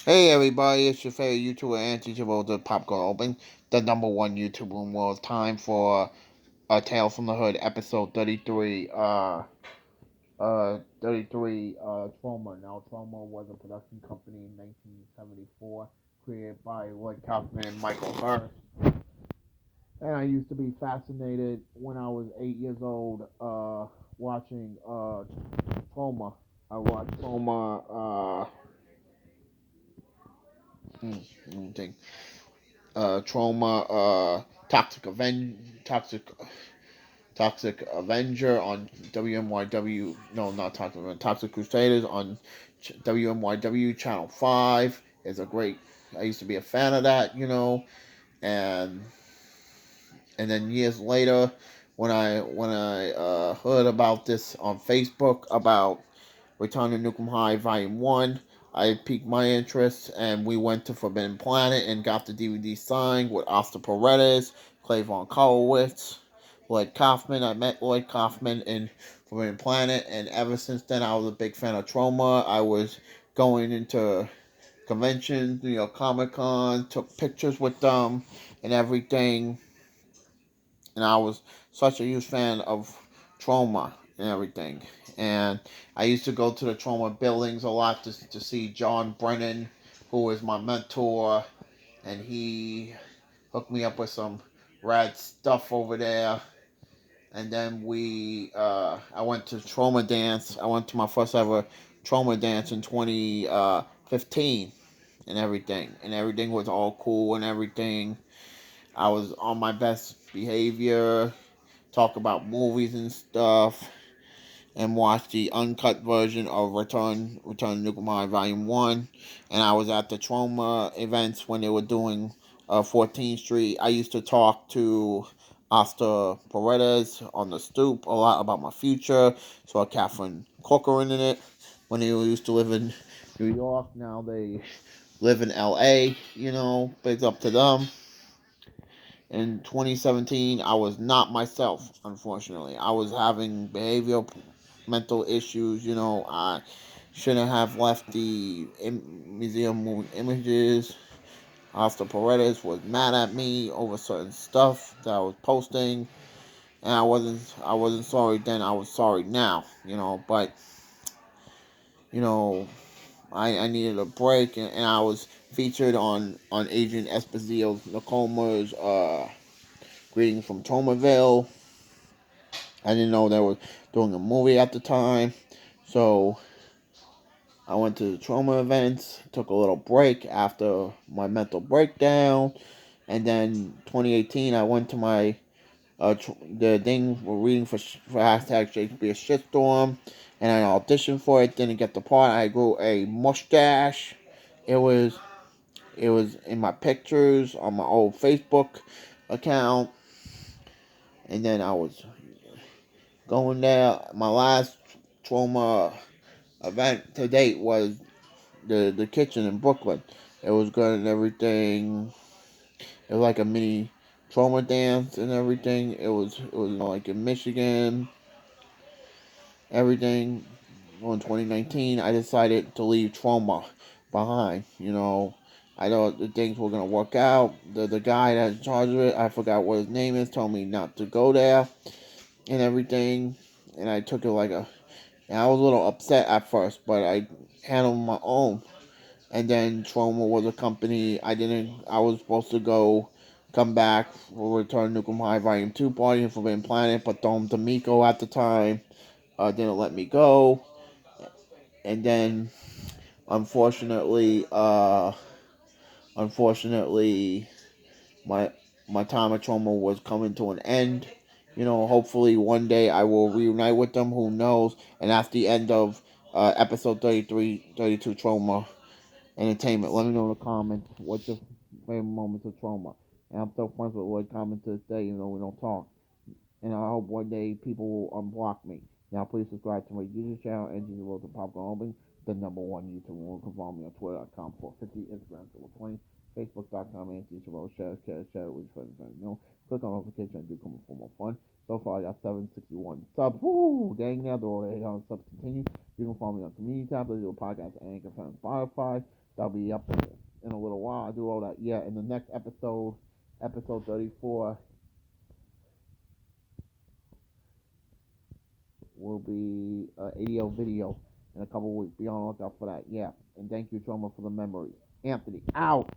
Hey everybody, it's your favorite YouTuber and teacher of the Popcorn Open, the number one YouTuber in the world. Time for Tale from the Hood, episode 33. 33. Trauma. Now, Trauma was a production company in 1974, created by Lloyd Kaufman and Michael Hurst. And I used to be fascinated when I was 8 years old, watching Trauma. I watched Trauma. Let me think. Trauma, Toxic Avenger on WMYW. No, not Toxic Avenger, Toxic Crusaders on WMYW Channel 5 is a great. I used to be a fan of that, and then years later, when I heard about this on Facebook about Return to Nukem High Volume 1. I piqued my interest, and we went to Forbidden Planet and got the DVD signed with Oscar Paredes, Clavon Kolowitz, Lloyd Kaufman. I met Lloyd Kaufman in Forbidden Planet, and ever since then, I was a big fan of Troma. I was going into conventions, Comic Con, took pictures with them and everything, and I was such a huge fan of Trauma and everything. And I used to go to the Trauma buildings a lot to see John Brennan, who was my mentor, and he hooked me up with some rad stuff over there. And then I went to Trauma Dance. I went to my first ever Trauma Dance in 2015 and everything. And everything was all cool and everything. I was on my best behavior, talk about movies and stuff, and watch the uncut version of Return to Nukem High Volume 1. And I was at the Trauma events when they were doing 14th Street. I used to talk to Oscar Paredes on the stoop a lot about my future. Saw Catherine Corcoran in it when they used to live in New York. Now they live in LA, but it's up to them. In 2017, I was not myself, unfortunately. I was having behavioral mental issues. I shouldn't have left the museum moving images. Oscar Paredes was mad at me over certain stuff that I was posting, and I wasn't sorry then. I was sorry now. But you know, I needed a break, and I was featured on Adrian Esposito's Nacoma's Greetings from Tomaville. I didn't know they were doing a movie at the time, so I went to the Trauma events, took a little break after my mental breakdown, and then 2018 I went to my the thing we're reading for hashtag Shakespeare Shitstorm, and I auditioned for it. Didn't get the part. I grew a mustache. It was it was in my pictures on my old Facebook account, and then I was going there. My last Trauma event to date was the kitchen in Brooklyn. It was good and everything. It was like a mini Trauma dance and everything. It was like in Michigan, everything. In 2019, I decided to leave Trauma behind. I thought the things were gonna work out. The guy that's in charge of it, I forgot what his name is, told me not to go there and everything. And I took it like a. And I was a little upset at first, but I handled my own. And then Trauma was a company I didn't. I was supposed to come back for Return Nukem High Volume 2 party and Forbidden Planet, but Dom D'Amico at the time didn't let me go. And then, unfortunately, unfortunately, my my time at Trauma was coming to an end. Hopefully one day I will reunite with them. Who knows? And that's the end of episode 33, 32 Trauma Entertainment. Let me know in the comments what's your favorite moments of Trauma. And I'm still friends with Lloyd Comment to this day, even though we don't talk. And I hope one day people will unblock me. Now, please subscribe to my YouTube channel, and you will the Popcorn Open, the number one YouTube. You can follow me on Twitter.com, 450, Instagram, 20, Facebook.com, and YouTube. Share it with your friends. Click on notification. I do come for more fun. So far, I got 761 subs. Woo! Dang, now the road 800 subs continue. You can follow me on Community tab, the podcast, and Anchor, Spotify. That'll be up in a little while. I do all that. Yeah, in the next episode, episode 34, will be ADO video in a couple weeks. Be on the lookout for that. Yeah. And thank you, Drummer, for the memory. Anthony, out.